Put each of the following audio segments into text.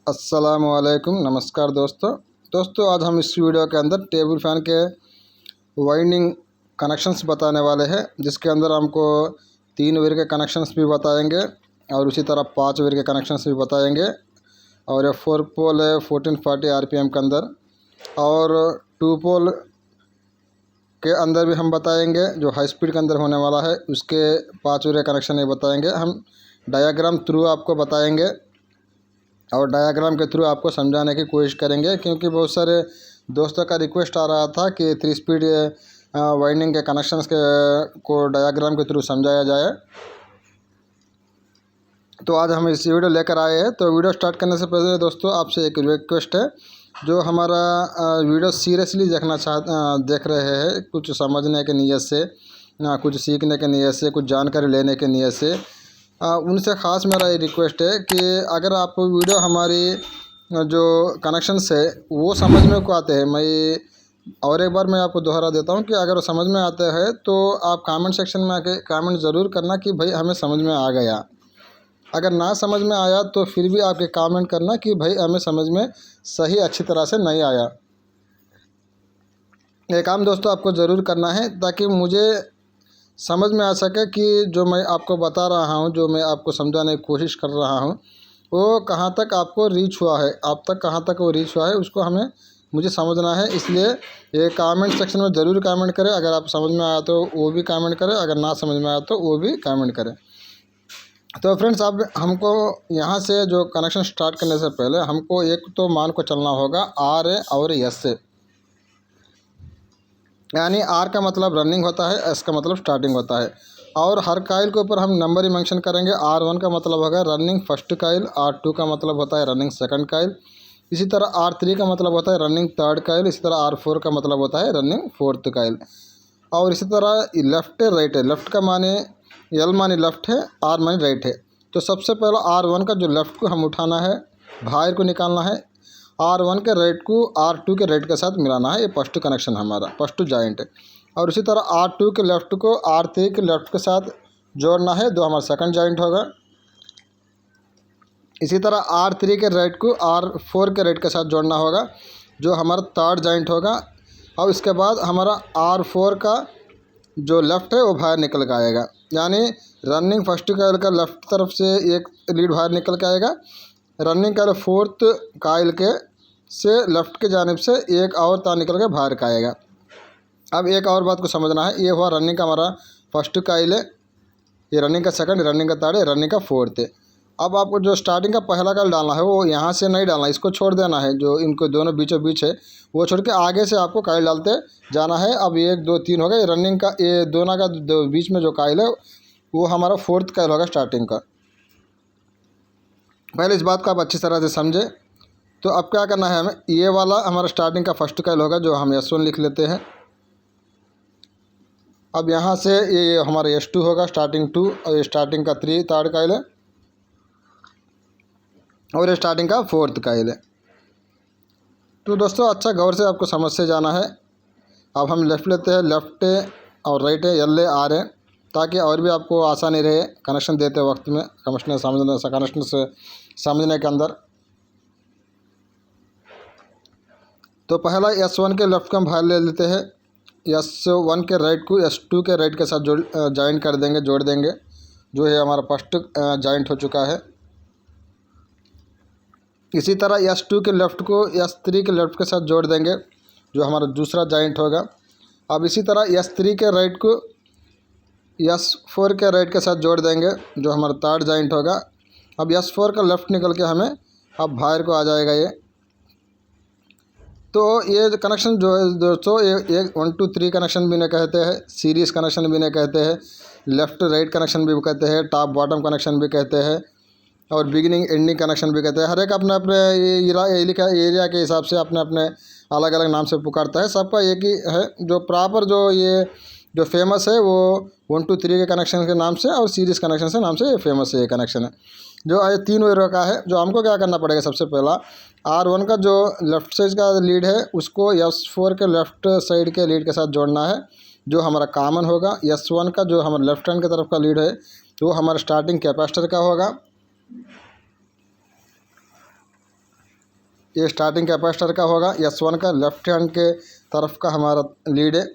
अस्सलामुअलैकुम, नमस्कार दोस्तों आज हम इस वीडियो के अंदर टेबल फ़ैन के वाइंडिंग कनेक्शंस बताने वाले हैं, जिसके अंदर हमको 3 वेर के कनेक्शंस भी बताएंगे और उसी तरह 5 वेर के कनेक्शंस भी बताएंगे। और ये 4 पोल है 1440 RPM के अंदर, और 2 पोल के अंदर भी हम बताएंगे जो हाई स्पीड के अंदर होने वाला है, उसके 5 वेर के कनेक्शन ये बताएंगे। हम डायग्राम थ्रू आपको बताएंगे और डायग्राम के थ्रू आपको समझाने की कोशिश करेंगे, क्योंकि बहुत सारे दोस्तों का रिक्वेस्ट आ रहा था कि 3 स्पीड वाइंडिंग के कनेक्शंस को डायग्राम के थ्रू समझाया जाए। तो आज हम इस वीडियो लेकर आए हैं। तो वीडियो स्टार्ट करने से पहले दोस्तों आपसे एक रिक्वेस्ट है, जो हमारा वीडियो सीरियसली देख रहे हैं, कुछ समझने के नियत से, कुछ सीखने के नियत से, कुछ जानकारी लेने के नियत से, उनसे ख़ास मेरा ये रिक्वेस्ट है कि अगर आप वीडियो हमारी जो कनेक्शंस है वो समझ में को आते हैं, मैं और एक बार मैं आपको दोहरा देता हूँ कि अगर वो समझ में आते हैं तो आप कमेंट सेक्शन में आके कमेंट ज़रूर करना कि भाई हमें समझ में आ गया। अगर ना समझ में आया तो फिर भी आपके कमेंट करना कि भाई हमें समझ में सही अच्छी तरह से नहीं आया। ये काम दोस्तों आपको ज़रूर करना है ताकि मुझे समझ में आ सके कि जो मैं आपको बता रहा हूँ, जो मैं आपको समझाने की कोशिश कर रहा हूँ, वो कहाँ तक आपको रीच हुआ है, आप तक कहाँ तक वो रीच हुआ है, उसको मुझे समझना है। इसलिए ये कमेंट सेक्शन में ज़रूर कमेंट करें। अगर आप समझ में आया तो वो भी कमेंट करें, अगर ना समझ में आया तो वो भी कमेंट करें। तो फ्रेंड्स, अब हमको यहाँ से जो कनेक्शन स्टार्ट करने से पहले हमको एक तो मान को चलना होगा R और S से, यानी R का मतलब रनिंग होता है, S का मतलब स्टार्टिंग होता है। और हर काइल के ऊपर हम नंबर ही मेंशन करेंगे। R1 का मतलब होगा रनिंग फर्स्ट काइल, R2 का मतलब होता है रनिंग सेकंड काइल, इसी तरह R3 का मतलब होता है रनिंग थर्ड काइल, इसी तरह R4 का मतलब होता है रनिंग फोर्थ काइल। और इसी तरह लेफ्ट है राइट है, लेफ्ट का माने L माने लेफ्ट है, R माने राइट है। तो सबसे पहला R1 का जो लेफ्ट को हम उठाना है, बाहर को निकालना है, R1 के राइट को R2 के राइट के साथ मिलाना है। ये फर्स्ट कनेक्शन हमारा फर्स्ट जॉइंट है। और इसी तरह R2 के लेफ्ट को R3 के लेफ्ट के साथ जोड़ना है, जो हमारा सेकंड जॉइंट होगा। इसी तरह R3 के राइट को R4 के राइट के साथ जोड़ना होगा, जो हमारा थर्ड जॉइंट होगा। और इसके बाद हमारा R4 का जो लेफ़्ट है वो बाहर निकल के आएगा, यानी रनिंग फर्स्ट काइल का लेफ़्ट तरफ से एक लीड बाहर निकल के आएगा, रनिंग का फोर्थ काइल के से लेफ़्ट के जानिब से एक और तार निकल के बाहर का आएगा। अब एक और बात को समझना है, ये हुआ रनिंग का हमारा फर्स्ट काइल है, ये रनिंग का सेकंड, रनिंग का थर्ड है, रनिंग का फोर्थ है। अब आपको जो स्टार्टिंग का पहला काइल डालना है वो यहाँ से नहीं डालना, इसको छोड़ देना है, जो इनको दोनों बीचों बीच है वो छोड़ के आगे से आपको काइल डालते जाना है। अब 1 2 3 हो गया, ये रनिंग का, ये दोनों का बीच में जो काइल है वो हमारा फोर्थ काइल होगा स्टार्टिंग का। पहले इस बात को आप अच्छी तरह से समझे। तो अब क्या करना है, हमें ये वाला हमारा स्टार्टिंग का फर्स्ट काइल होगा, जो हम S1 लिख लेते हैं। अब यहाँ से ये हमारा S2 होगा, स्टार्टिंग 2, और ये स्टार्टिंग का 3 थर्ड काइल है, और ये स्टार्टिंग का फोर्थ काइल है। तो दोस्तों अच्छा गौर से आपको समझ से जाना है। अब हम लेफ़्ट लेते हैं, लेफ़्ट और राइट है, L है R है, ताकि और भी आपको आसानी रहे कनेक्शन देते वक्त में, कनेक्शन से समझने के अंदर। तो पहला S1 के लेफ़्ट को हम बाहर ले लेते हैं, S1 के राइट को S2 के राइट के साथ जॉइंट कर देंगे, जोड़ देंगे, जो है हमारा फर्स्ट जॉइंट हो चुका है। इसी तरह S2 के लेफ़्ट को S3 के लेफ़्ट के साथ जोड़ देंगे, जो हमारा दूसरा जॉइंट होगा। अब इसी तरह S3 के राइट को S4 के राइट के साथ जोड़ देंगे, जो हमारा थर्ड जॉइंट होगा। अब S4 का लेफ़्ट निकल के हमें अब बाहर को आ जाएगा ये। तो ये कनेक्शन जो है दोस्तों, ये 1 2 3 कनेक्शन भी नहीं कहते हैं, सीरीज़ कनेक्शन भी नहीं कहते हैं, लेफ़्ट राइट कनेक्शन भी कहते हैं, टॉप बॉटम कनेक्शन भी कहते हैं, और बिगिनिंग एंडिंग कनेक्शन भी कहते हैं। हर एक अपने अपने एरिया के हिसाब से अपने अपने अलग अलग नाम से पुकारता है। सबका एक ही है, जो प्रॉपर जो फेमस है वो 1 2 3 के कनेक्शन के नाम से और सीरीज़ कनेक्शन से नाम से ये फेमस है, ये कनेक्शन है। जो ये 3 वेरों का है, जो हमको क्या करना पड़ेगा, सबसे पहला R1 का जो लेफ़्ट साइड का लीड है उसको S4 के लेफ़्ट साइड के लीड के साथ जोड़ना है, जो हमारा कॉमन होगा। S1 का जो हमारा लेफ़्ट हैंड की तरफ का लीड है वो हमारा स्टार्टिंग कैपेसिटर का होगा। ये स्टार्टिंग कैपेसिटर का होगा S1 का, लेफ्ट हैंड के तरफ का हमारा लीड है।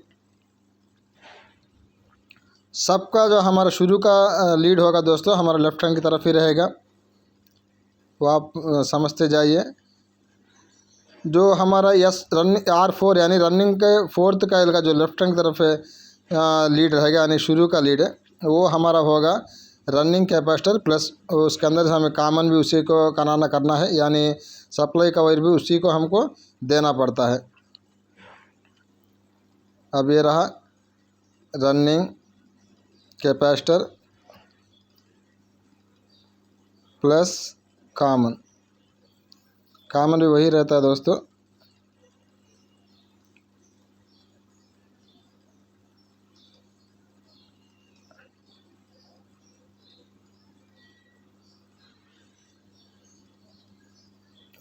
सबका जो हमारा शुरू का लीड होगा दोस्तों हमारा लेफ्ट हैंड की तरफ ही रहेगा, वो आप समझते जाइए। जो हमारा R4 यानी रनिंग के फोर्थ काइल का जो लेफ्ट हैंड की तरफ है लीड रहेगा, यानी शुरू का लीड है, वो हमारा होगा रनिंग कैपेसिटर प्लस उसके अंदर हमें कॉमन भी उसी को करना है, यानी सप्लाई का वायर भी उसी को हमको देना पड़ता है। अब ये रहा रनिंग कैपेसिटर प्लस कॉमन भी वही रहता है दोस्तों।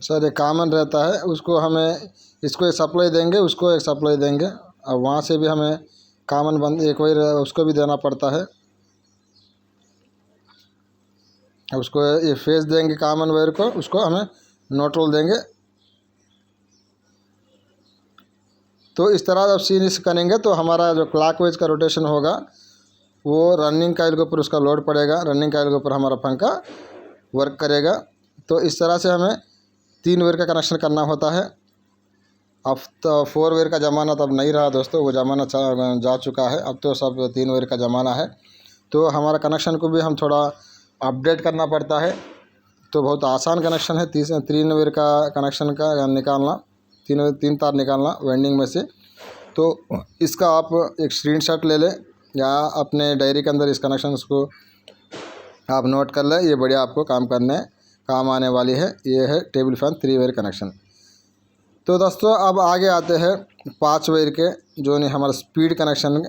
सर ये कॉमन रहता है, उसको हमें इसको एक सप्लाई देंगे, उसको एक सप्लाई देंगे, अब वहाँ से भी हमें कॉमन बंद एक वायर उसको भी देना पड़ता है। अब उसको ये फेस देंगे कॉमन वायर को, उसको हमें न्यूट्रल देंगे। तो इस तरह जब सीरीज करेंगे तो हमारा जो क्लॉकवाइज का रोटेशन होगा वो रनिंग काइल के ऊपर उसका लोड पड़ेगा, रनिंग काइल के ऊपर हमारा पंखा वर्क करेगा। तो इस तरह से हमें 3 वायर का कनेक्शन करना होता है। अब तो 4 वायर का ज़माना तो अब नहीं रहा दोस्तों, वो ज़माना जा चुका है, अब तो सब 3 वायर का ज़माना है। तो हमारा कनेक्शन को भी हम थोड़ा अपडेट करना पड़ता है। तो बहुत आसान कनेक्शन है 3 वायर का कनेक्शन का निकालना, 3 तार निकालना वेंडिंग में से। तो इसका आप एक स्क्रीनशॉट ले लें या अपने डायरी के अंदर इस कनेक्शन को आप नोट कर लें, ये बढ़िया आपको काम आने वाली है। ये है टेबल फैन 3 वायर कनेक्शन। तो दोस्तों अब आगे आते हैं 5 वायर के, जो नहीं हमारा speed connection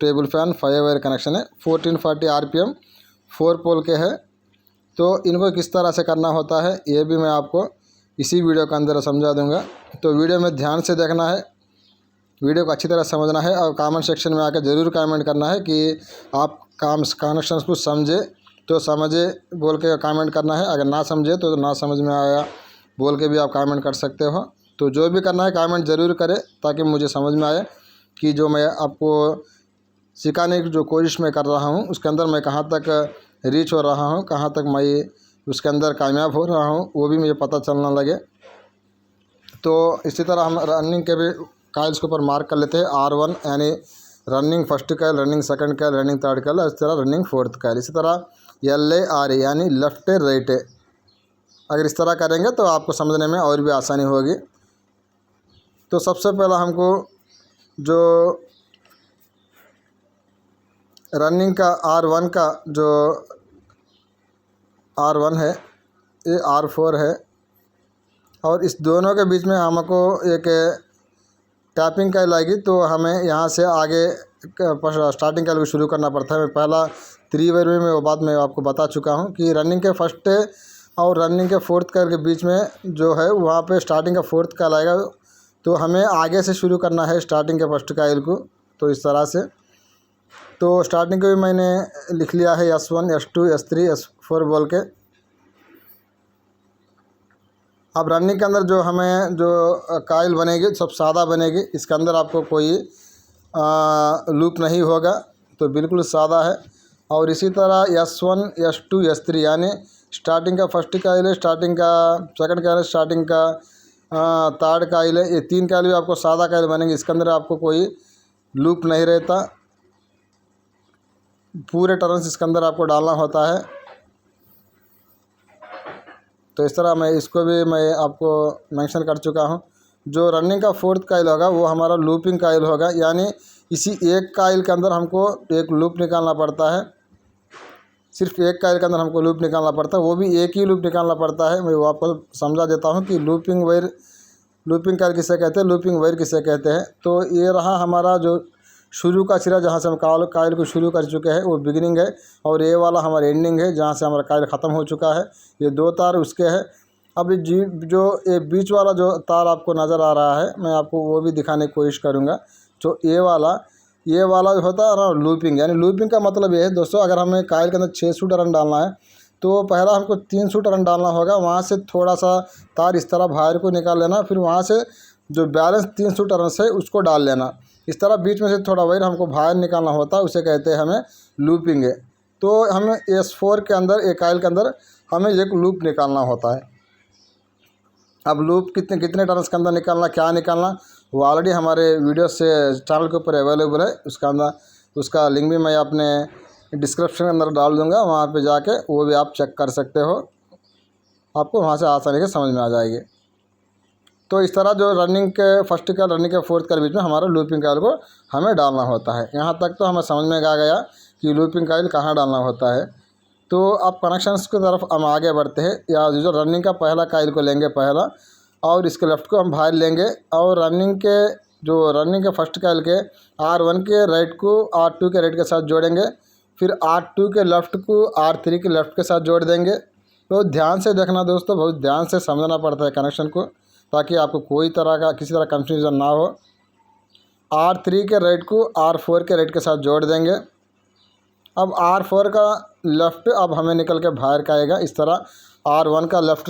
table fan 5 wire connection है, 1440 RPM 4 पोल के है। तो इनको किस तरह से करना होता है ये भी मैं आपको इसी वीडियो के अंदर समझा दूंगा। तो वीडियो में ध्यान से देखना है, वीडियो को अच्छी तरह समझना है और कमेंट सेक्शन में आकर ज़रूर कमेंट करना है कि आप कनेक्शन को समझे तो समझे बोल के कमेंट करना है, अगर ना समझे तो ना समझ में आया बोल के भी आप कमेंट कर सकते हो। तो जो भी करना है कमेंट ज़रूर करें ताकि मुझे समझ में आए कि जो मैं आपको सिखाने की जो कोशिश मैं कर रहा हूँ उसके अंदर मैं कहाँ तक रीच हो रहा हूँ, कहाँ तक मैं उसके अंदर कामयाब हो रहा हूँ, वो भी मुझे पता चलना लगे। तो इसी तरह हम रनिंग के भी काइल्स के ऊपर मार्क कर लेते हैं R1 यानी running first Kyle, running second Kyle, running third Kyle, इस तरह रनिंग फोर्थ काइल। इसी तरह LA RA यानी लेफ्ट है राइट है। अगर इस तरह करेंगे तो आपको समझने में और भी आसानी होगी। तो सबसे पहला हमको जो रनिंग का R1 का जो R1 है ये R4 है, और इस दोनों के बीच में हमको एक टैपिंग काइल आएगी। तो हमें यहाँ से आगे स्टार्टिंग काइल को शुरू करना पड़ता है। मैं पहला 3 वायर में वो बात मैं आपको बता चुका हूँ कि रनिंग के फर्स्ट और रनिंग के फोर्थ काइल के बीच में जो है वहाँ पे स्टार्टिंग का फोर्थ काइल आएगा। तो हमें आगे से शुरू करना है स्टार्टिंग के फर्स्ट काइल को। तो इस तरह से तो स्टार्टिंग को भी मैंने लिख लिया है S1 S2 S3 S4 बोल के। अब रनिंग के अंदर जो हमें जो काइल बनेगी सब सादा बनेगी, इसके अंदर आपको कोई लूप नहीं होगा, तो बिल्कुल सादा है। और इसी तरह S1 S2 S3 यानी स्टार्टिंग का फर्स्ट काइल है, स्टार्टिंग का सेकंड काइल है, स्टार्टिंग का थर्ड काइल है, ये 3 काइल भी आपको सादा काइल बनेंगे। इसके अंदर आपको कोई लूप नहीं रहता, पूरे टर्न्स इसके अंदर आपको डालना होता है। तो इस तरह मैं इसको भी मैं आपको मेंशन कर चुका हूँ। जो रनिंग का फोर्थ काइल होगा वो हमारा लूपिंग काइल होगा, यानी इसी एक काइल के अंदर हमको एक लूप निकालना पड़ता है। सिर्फ एक काइल के अंदर हमको लूप निकालना पड़ता है, वो भी एक ही लूप निकालना पड़ता है। मैं वो आपको समझा देता हूँ कि लूपिंग काइल किसे कहते हैं, लूपिंग वायर किसे कहते हैं। तो ये रहा हमारा जो शुरू का सिरा, जहाँ से हम काइल को शुरू कर चुके हैं वो बिगिनिंग है, और ये वाला हमारा एंडिंग है जहाँ से हमारा काइल ख़त्म हो चुका है। ये 2 तार उसके हैं। अब जो ये बीच वाला जो तार आपको नज़र आ रहा है मैं आपको वो भी दिखाने की कोशिश करूँगा। तो ये वाला जो होता है ना लूपिंग, यानी लूपिंग का मतलब ये है दोस्तों, अगर हमें काइल के अंदर 6 टर्न डालना है तो पहला हमको 3 सूट रन डालना होगा, वहाँ से थोड़ा सा तार इस तरह बाहर को निकाल लेना, फिर वहाँ से जो बैलेंस 3 सूट रन है उसको डाल लेना। इस तरह बीच में से थोड़ा वायर हमको बाहर निकालना होता है, उसे कहते हैं हमें लूपिंग है। तो हमें S4 के अंदर, एक काइल के अंदर हमें एक लूप निकालना होता है। अब लूप कितने कितने टर्न्स के अंदर निकालना, क्या निकालना, वो ऑलरेडी हमारे वीडियो से चैनल के ऊपर अवेलेबल है। उसका अंदर उसका लिंक भी मैं अपने डिस्क्रिप्शन के अंदर डाल दूंगा, वहाँ पे जाके वो भी आप चेक कर सकते हो, आपको वहाँ से आसानी से समझ में आ जाएगी। तो इस तरह जो रनिंग के फर्स्ट का रनिंग के फोर्थ के बीच में हमारा लूपिंग काइल को हमें डालना होता है। यहाँ तक तो हमें समझ में आ गया कि लूपिंग काइल कहाँ डालना होता है। तो अब कनेक्शंस की तरफ हम आगे बढ़ते हैं। या जो रनिंग का पहला काइल को लेंगे पहला, और इसके लेफ़्ट को हम बाहर लेंगे, और रनिंग के फर्स्ट काइल के R1 के राइट को R2 के राइट के साथ जोड़ेंगे, फिर R2 के लेफ़्ट को R3 के लेफ़्ट के साथ जोड़ देंगे। तो ध्यान से देखना दोस्तों, बहुत ध्यान से समझना पड़ता है कनेक्शन को, ताकि आपको कोई तरह का किसी तरह कन्फ्यूज़न ना हो। R3 के राइट को R4 के राइट के साथ जोड़ देंगे। अब R4 का लेफ़्ट अब हमें निकल के बाहर का आएगा। इस तरह R1 का लेफ़्ट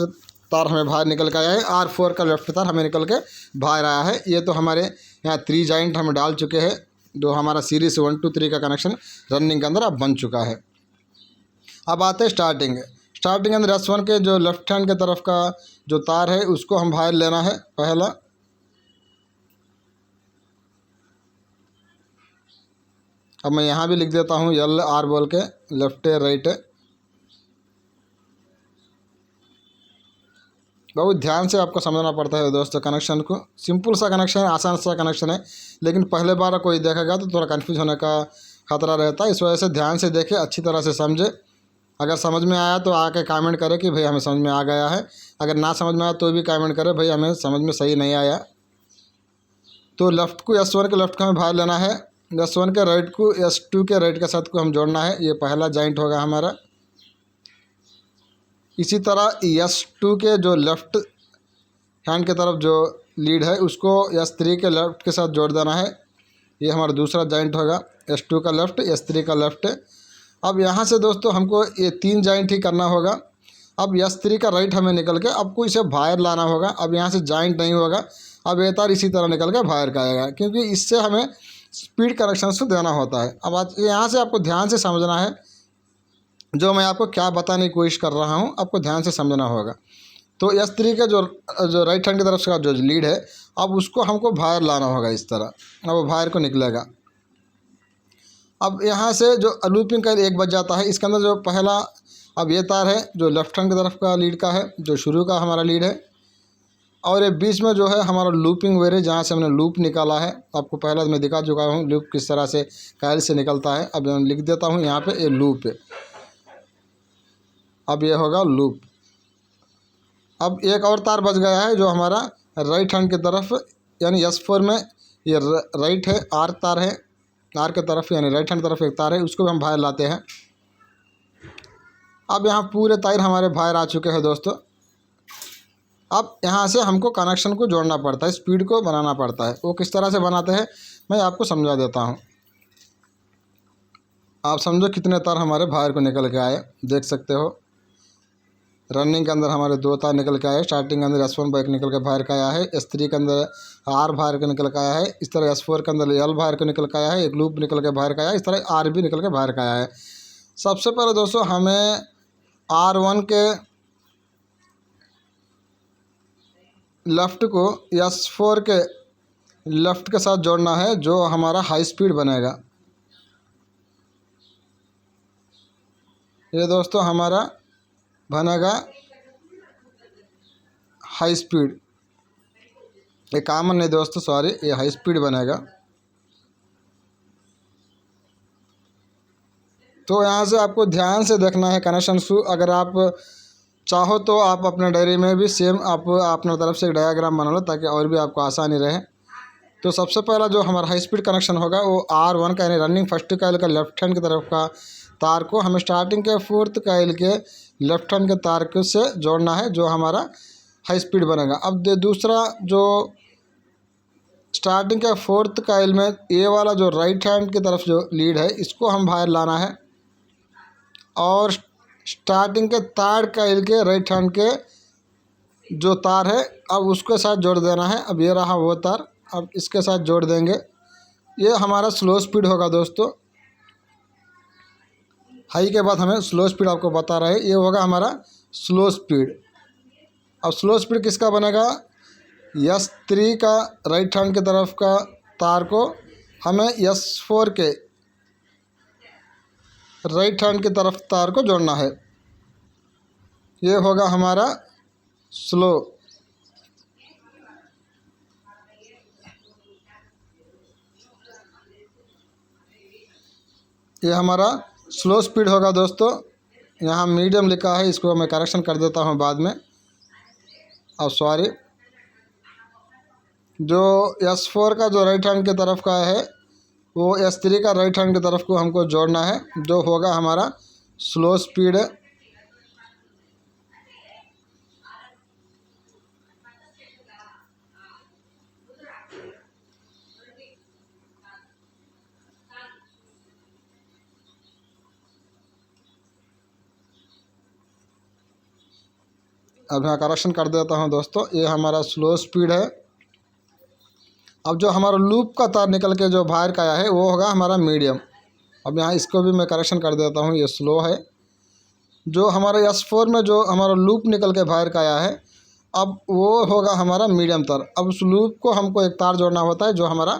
तार हमें बाहर निकल के आया है, R4 का लेफ़्ट तार हमें निकल के बाहर आया है। ये तो हमारे यहाँ 3 जॉइंट हम डाल चुके हैं, जो हमारा सीरीज़ 1 2 3 का कनेक्शन रनिंग के अंदर अब बन चुका है। अब आते हैं स्टार्टिंग के अंदर S1 के जो लेफ़्ट हैंड के तरफ का जो तार है उसको हम बाहर लेना है पहला। अब मैं यहाँ भी लिख देता हूँ LR बोल के, लेफ्ट है राइट है। बहुत ध्यान से आपको समझना पड़ता है दोस्तों कनेक्शन को। सिंपल सा कनेक्शन है, आसान सा कनेक्शन है, लेकिन पहले बार कोई देखेगा तो थोड़ा कन्फ्यूज होने का खतरा रहता है। इस वजह से ध्यान से देखें, अच्छी तरह से समझे। अगर समझ में आया तो आके कमेंट करें कि भाई हमें समझ में आ गया है। अगर ना समझ में आया तो भी कमेंट करें भाई हमें समझ में सही नहीं आया। तो लेफ़्ट को S1 के लेफ़्ट का हमें बाहर लेना है, S1 के राइट को S2 के राइट के साथ को हम जोड़ना है। ये पहला जॉइंट होगा हमारा। इसी तरह S2 के जो लेफ़्ट हैंड की तरफ जो लीड है उसको S3 के लेफ़्ट के साथ जोड़ देना है। ये हमारा दूसरा जॉइंट होगा, S2 का लेफ़्ट, S3 का लेफ़्ट। अब यहाँ से दोस्तों हमको ये 3 जॉइंट ही करना होगा। अब S3 का राइट हमें निकल के आपको इसे बाहर लाना होगा। अब यहाँ से जॉइंट नहीं होगा, अब ये तार इसी तरह निकल के बाहर का आएगा, क्योंकि इससे हमें स्पीड कनेक्शन से देना होता है। अब आज यहाँ से आपको ध्यान से समझना है, जो मैं आपको क्या बताने की कोशिश कर रहा हूँ आपको ध्यान से समझना होगा। तो S3 का जो राइट हैंड की तरफ से जो लीड है, अब उसको हमको बाहर लाना होगा इस तरह। अब वो बाहर को निकलेगा। अब यहाँ से जो लूपिंग का एक बच जाता है, इसके अंदर जो पहला अब ये तार है जो लेफ्ट हैंड की तरफ का लीड का है, जो शुरू का हमारा लीड है, और ये बीच में जो है हमारा लूपिंग वेयर है, जहाँ से हमने लूप निकाला है। आपको पहले मैं दिखा चुका हूँ लूप किस तरह से काइल से निकलता है। अब मैं लिख देता हूँ यहाँ पे ये लूप है। अब ये होगा लूप। अब एक और तार बच गया है जो हमारा राइट हैंड की तरफ, यानी S4 में ये राइट है, R तार है, R की तरफ यानी राइट हैंड तरफ एक तार है, उसको भी हम बाहर लाते हैं। अब यहाँ पूरे तार हमारे बाहर आ चुके हैं दोस्तों। अब यहाँ से हमको कनेक्शन को जोड़ना पड़ता है, स्पीड को बनाना पड़ता है। वो किस तरह से बनाते हैं मैं आपको समझा देता हूँ। आप समझो कितने तार हमारे बाहर को निकल के आए, देख सकते हो। रनिंग के अंदर हमारे 2 तार निकल के आए। स्टार्टिंग के अंदर S1 बाइक निकल के बाहर का आया है, S3 के अंदर R बाहर के निकल के आया है, इस तरह S4 के अंदर L बाहर के निकल के आया है, एक लूप निकल के बाहर का आया है, इस तरह R भी निकल के बाहर का आया है। सबसे पहले दोस्तों हमें R1 के लेफ़्ट को S4 के लेफ़्ट के साथ जोड़ना है, जो हमारा हाई स्पीड बनेगा। ये दोस्तों हमारा बनेगा हाई स्पीड। ये कॉमन नहीं दोस्तों, सॉरी, ये हाई स्पीड बनेगा। तो यहाँ से आपको ध्यान से देखना है कनेक्शन शू। अगर आप चाहो तो आप अपने डायरी में भी सेम आप अपने तरफ से एक डायग्राम बना लो, ताकि और भी आपको आसानी रहे। तो सबसे पहला जो हमारा हाई स्पीड कनेक्शन होगा वो R1 का यानी रनिंग फर्स्ट काइल का लेफ्ट हैंड की तरफ का तार को हमें स्टार्टिंग के फोर्थ काइल के लेफ्ट हैंड के तार के से जोड़ना है, जो हमारा हाई स्पीड बनेगा। अब दूसरा जो स्टार्टिंग के फोर्थ काइल में ये वाला जो राइट हैंड की तरफ जो लीड है, इसको हम बाहर लाना है। और स्टार्टिंग के तार कॉइल के राइट हैंड के जो तार है अब उसके साथ जोड़ देना है। अब ये रहा वो तार, अब इसके साथ जोड़ देंगे। ये हमारा स्लो स्पीड होगा दोस्तों। हाई के बाद हमें स्लो स्पीड आपको बता रहा है, ये होगा हमारा स्लो स्पीड। अब स्लो स्पीड किसका बनेगा, S3 का राइट हैंड की तरफ का तार को हमें S4 के राइट हैंड की तरफ तार को जोड़ना है। ये होगा हमारा स्लो। ये हमारा स्लो स्पीड होगा दोस्तों। यहाँ मीडियम लिखा है, इसको मैं करेक्शन कर देता हूँ बाद में। अब सॉरी, जो S4 का जो राइट हैंड की तरफ का है वो S3 का राइट हैंड की तरफ को हमको जोड़ना है, जो होगा हमारा स्लो स्पीड। अब यहाँ करेक्शन कर देता हूँ दोस्तों, ये हमारा स्लो स्पीड है। अब जो हमारा लूप का तार निकल के जो बाहर का आया है वो होगा हमारा मीडियम। अब यहाँ इसको भी मैं करेक्शन कर देता हूँ, ये स्लो है। जो हमारा S4 में जो हमारा लूप निकल के बाहर का आया है अब वो होगा हमारा मीडियम तार। अब उस लूप को हमको एक तार जोड़ना होता है जो हमारा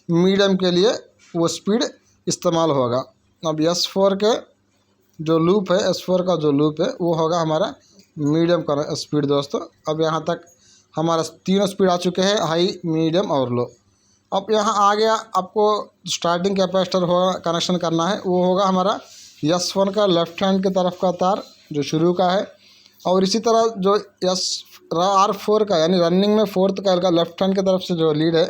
मीडियम के लिए वो स्पीड इस्तेमाल होगा। अब S4 के जो लूप है, S4 का जो लूप है वो होगा हमारा मीडियम का स्पीड दोस्तों। अब यहाँ तक हमारा तीनों स्पीड आ चुके हैं, हाई, मीडियम और लो। अब यहाँ आ गया आपको स्टार्टिंग कैपेसिटर होगा कनेक्शन करना है, वो होगा हमारा S1 का लेफ्ट हैंड की तरफ का तार जो शुरू का है। और इसी तरह जो R4 का यानी रनिंग में फोर्थ कॉइल का लेफ्ट हैंड की तरफ से जो लीड है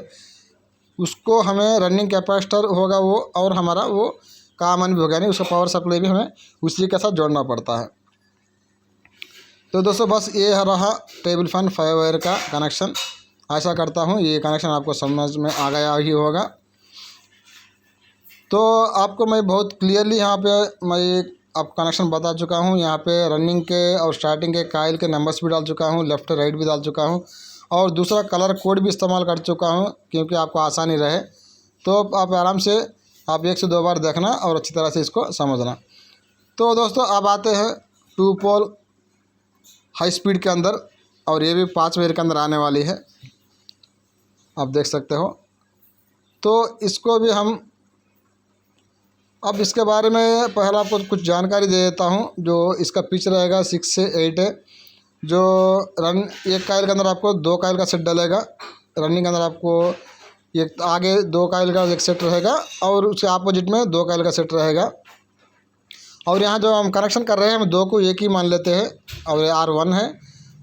उसको हमें रनिंग कैपेसिटर होगा वो, और हमारा वो कॉमन भी होगा, यानी उसका पावर सप्लाई भी हमें उसी के साथ जोड़ना पड़ता है। तो दोस्तों बस ये रहा टेबल फैन 5 वायर का कनेक्शन। आशा करता हूँ ये कनेक्शन आपको समझ में आ गया ही होगा। तो आपको मैं बहुत क्लियरली यहाँ पे मैं आपको कनेक्शन बता चुका हूँ। यहाँ पे रनिंग के और स्टार्टिंग के कॉइल के नंबर्स भी डाल चुका हूँ, लेफ़्ट राइट भी डाल चुका हूँ, और दूसरा कलर कोड भी इस्तेमाल कर चुका हूँ क्योंकि आपको आसानी रहे। तो आप आराम से आप 1 से 2 बार देखना और अच्छी तरह से इसको समझना। तो दोस्तों अब आते हैं 2 पोल हाई स्पीड के अंदर, और ये भी 5 वायर के अंदर आने वाली है, आप देख सकते हो। तो इसको भी हम अब इसके बारे में पहले आपको कुछ जानकारी दे देता हूँ। जो इसका पिच रहेगा 6 से 8 है। जो एक कॉइल के अंदर आपको 2 कॉइल का सेट डलेगा। रनिंग के अंदर आपको एक आगे 2 कॉइल का एक सेट रहेगा और उसके अपोजिट में 2 कॉइल का सेट रहेगा। और यहाँ जो हम कनेक्शन कर रहे हैं हम 2 को एक ही मान लेते हैं, और ये R1 है,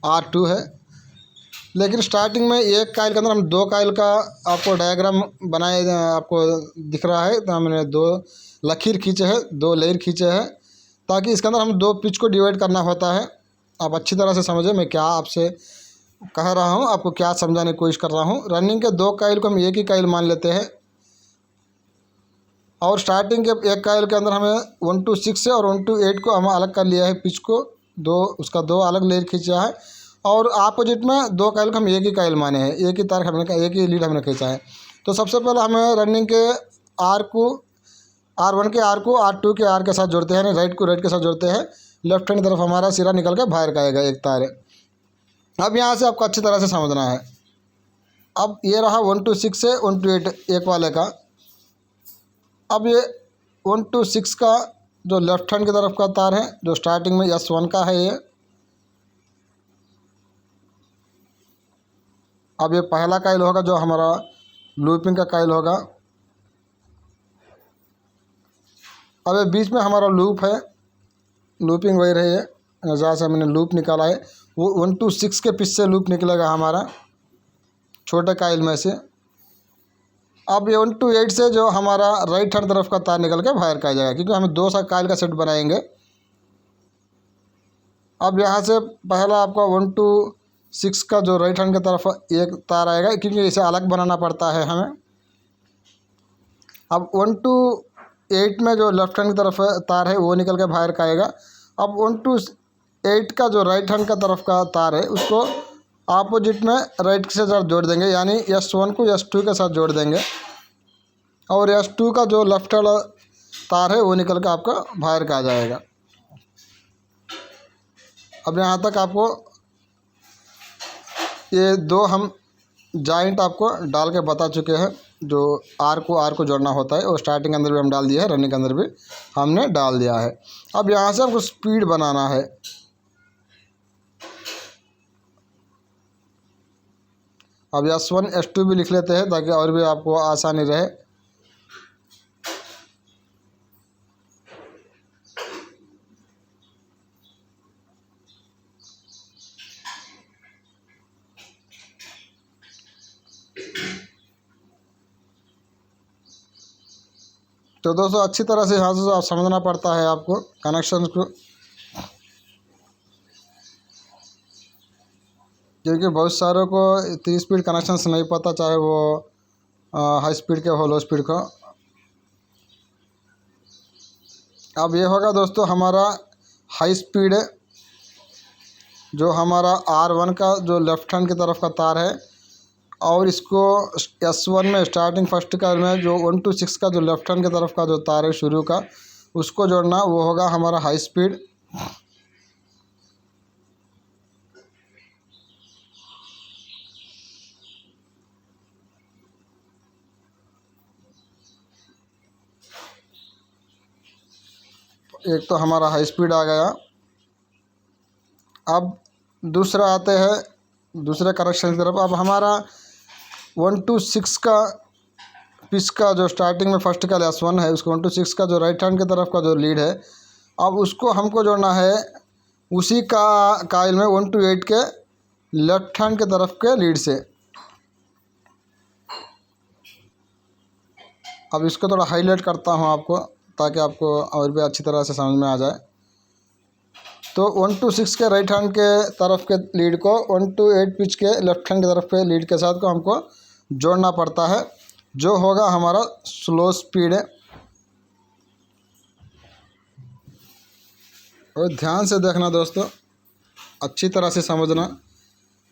R2 है। लेकिन स्टार्टिंग में एक कॉइल के अंदर हम 2 कॉइल का आपको डायग्राम बनाए आपको दिख रहा है। तो हमने 2 लकीर खींचे हैं, 2 लेयर खींचे हैं, ताकि इसके अंदर हम 2 पिच को डिवाइड करना होता है। आप अच्छी तरह से समझे मैं क्या आपसे कह रहा हूँ, आपको क्या समझाने की कोशिश कर रहा हूँ। रनिंग के 2 कॉइल को हम एक ही कॉइल मान लेते हैं, और स्टार्टिंग के एक कॉइल के अंदर हमें 1 to 6 है और 1 to 8 को हम अलग कर लिया है पिच को, उसका 2 अलग लेयर खींचा है। और अपोजिट में 2 कॉइल को हम एक ही कॉइल माने हैं, एक ही तार हमने, एक ही लीड हमने खींचा है। तो सबसे पहले हमें रनिंग के R1 के R को R2 के R के साथ जोड़ते हैं, राइट को राइट के साथ जोड़ते हैं। लेफ्ट हैंड तरफ हमारा सिरा निकल के बाहर का आएगा एक तार है। अब यहाँ से आपको अच्छी तरह से समझना है। अब ये रहा 1 to 6 से 1 to 8 एक वाले का। अब ये 1 to 6 का जो लेफ्ट हैंड की तरफ का तार है, जो स्टार्टिंग में S1 का है ये। अब ये पहला कॉइल होगा जो हमारा लूपिंग का कॉइल होगा। अब ये बीच में हमारा लूप है, लूपिंग वायर है ये, जहाँ से हमने लूप निकाला है वो 1 to 6 के पिच से लूप निकलेगा हमारा छोटे कॉइल में से। अब ये 1 to 8 से जो हमारा राइट हैंड तरफ का तार निकल के बाहर का आ जाएगा, क्योंकि हमें 2 सा कॉइल का सेट बनाएंगे। अब यहाँ से पहला आपका 1 to 6 का जो राइट हैंड की तरफ एक तार आएगा, क्योंकि इसे अलग बनाना पड़ता है हमें। अब 1 to 8 में जो लेफ्ट हैंड की तरफ तार है वो निकल के बाहर का आएगा, अब 1 to 8 का जो राइट हैंड का तरफ का तार है उसको अपोजिट में राइट के साथ जोड़ देंगे, यानी S1 को S2 के साथ जोड़ देंगे और S2 का जो लेफ्ट वाला तार है वो निकल कर आपका बाहर का आ जाएगा। अब यहाँ तक आपको ये दो हम जॉइंट आपको डाल के बता चुके हैं, जो आर को जोड़ना होता है, और स्टार्टिंग के अंदर भी हम डाल दिया है, रनिंग के अंदर भी हमने डाल दिया है। अब यहाँ से हमको स्पीड बनाना है। अब S1 S2 भी लिख लेते हैं ताकि और भी आपको आसानी रहे। तो दोस्तों अच्छी तरह से यहाँ से आप समझना पड़ता है आपको कनेक्शन को, क्योंकि बहुत सारों को 3 स्पीड कनेक्शंस नहीं पता, चाहे वो हाई स्पीड के हो लो स्पीड का। अब ये होगा दोस्तों हमारा हाई स्पीड है, जो हमारा R1 का जो लेफ्ट हैंड की तरफ का तार है, और इसको S1 में स्टार्टिंग फर्स्ट का में जो 1 to 6 का जो लेफ्ट हैंड की तरफ का जो तार है शुरू का, उसको जोड़ना, वो होगा हमारा हाई स्पीड। एक तो हमारा हाई स्पीड आ गया। अब दूसरा आते हैं दूसरे कनेक्शन की तरफ। अब हमारा 1 to 6 का पिच का जो स्टार्टिंग में फर्स्ट का S1 है, उसको 1 to 6 का जो राइट हैंड की तरफ का जो लीड है, अब उसको हमको जोड़ना है उसी का काइल में 1 to 8 के लेफ्ट हैंड के तरफ के लीड से। अब इसको थोड़ा हाईलाइट करता हूँ आपको, ताकि आपको और भी अच्छी तरह से समझ में आ जाए। तो 1 to 6 के राइट हैंड के तरफ के लीड को 1 to 8 पिच के लेफ्ट हैंड की तरफ के लीड के साथ को हमको जोड़ना पड़ता है, जो होगा हमारा स्लो स्पीड है। और ध्यान से देखना दोस्तों, अच्छी तरह से समझना,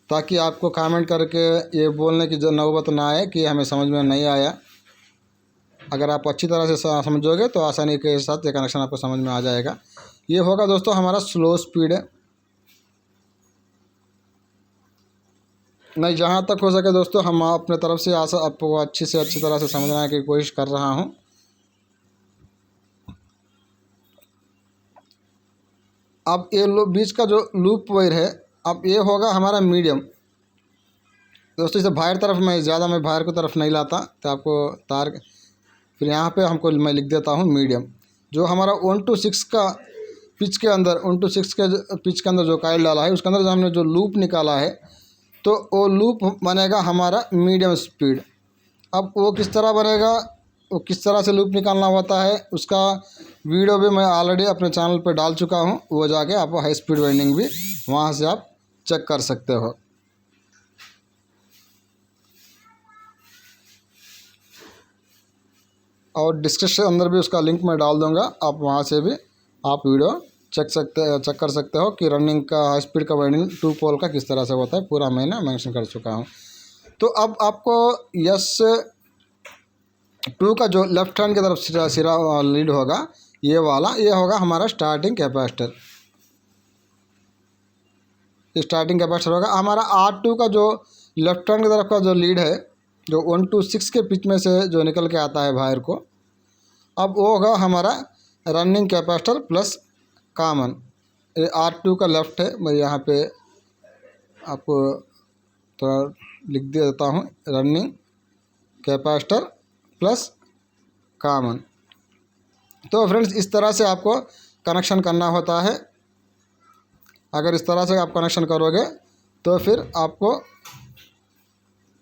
ताकि आपको कमेंट करके ये बोलने की जो नौबत ना आए कि हमें समझ में नहीं आया। अगर आप अच्छी तरह से समझोगे तो आसानी के साथ ये कनेक्शन आपको समझ में आ जाएगा। ये होगा दोस्तों हमारा स्लो स्पीड है। नहीं, जहाँ तक हो सके दोस्तों हम अपने तरफ से आपको अच्छी से अच्छी तरह से समझने की कोशिश कर रहा हूँ। अब ये बीच का जो लूप वायर है, अब ये होगा हमारा मीडियम। दोस्तों इसे बाहर तरफ मैं बाहर की तरफ नहीं लाता, तो आपको तार फिर यहाँ पे हमको मैं लिख देता हूँ मीडियम। जो हमारा 1 to 6 का पिच के अंदर 1 to 6 के पिच के अंदर जो काइल डाला है, उसके अंदर जो हमने जो लूप निकाला है, तो वो लूप बनेगा हमारा मीडियम स्पीड। अब वो किस तरह बनेगा, वो किस तरह से लूप निकालना होता है, उसका वीडियो भी मैं ऑलरेडी अपने चैनल पर डाल चुका हूँ। वो जाके आप हाई स्पीड वाइंडिंग भी वहाँ से आप चेक कर सकते हो। और डिस्क्रिप्शन अंदर भी उसका लिंक मैं डाल दूँगा, आप वहाँ से भी आप वीडियो चेक कर सकते हो कि रनिंग का हाई स्पीड का वाइंडिंग 2 पोल का किस तरह से होता है, पूरा मैंने मेंशन कर चुका हूँ। तो अब आपको S2 का जो लेफ्ट हैंड की तरफ सिरा लीड होगा, ये वाला, ये होगा हमारा स्टार्टिंग कैपेसिटर। स्टार्टिंग कैपेसिटर होगा हमारा। R2 का जो लेफ्ट हैंड की तरफ का जो लीड है, जो 1 to 6 के पिच में से जो निकल के आता है बाहर को, अब वो होगा हमारा रनिंग कैपेसिटर प्लस कॉमन। ये R2 का लेफ्ट है, मैं यहाँ पे आपको थोड़ा लिख देता हूँ, रनिंग कैपेसिटर प्लस कॉमन। तो फ्रेंड्स इस तरह से आपको कनेक्शन करना होता है। अगर इस तरह से आप कनेक्शन करोगे तो फिर आपको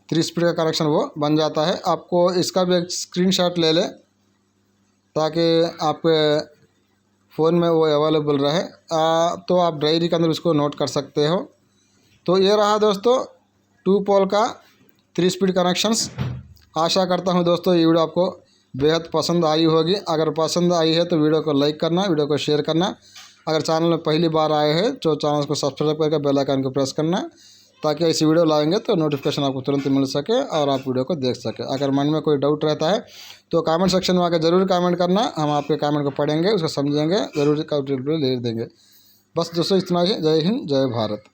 3 स्पीड का कनेक्शन वो बन जाता है। आपको इसका भी एक स्क्रीनशॉट ले लें ताकि आपके फ़ोन में वो अवेलेबल रहे, तो आप डायरी के अंदर उसको नोट कर सकते हो। तो ये रहा दोस्तों 2 पोल का 3 स्पीड कनेक्शंस। आशा करता हूँ दोस्तों ये वीडियो आपको बेहद पसंद आई होगी। अगर पसंद आई है तो वीडियो को लाइक करना, वीडियो को शेयर करना अगर चैनल में पहली बार आए हैं तो चैनल को सब्सक्राइब करके बेल आइकन को प्रेस करना, ताकि ऐसी वीडियो लाएंगे तो नोटिफिकेशन आपको तुरंत मिल सके और आप वीडियो को देख सके। अगर मन में कोई डाउट रहता है तो कमेंट सेक्शन में आकर ज़रूर कमेंट करना, हम आपके कमेंट को पढ़ेंगे, उसको समझेंगे, ज़रूर ले देंगे। बस दोस्तों इतना ही। जय हिंद, जय भारत।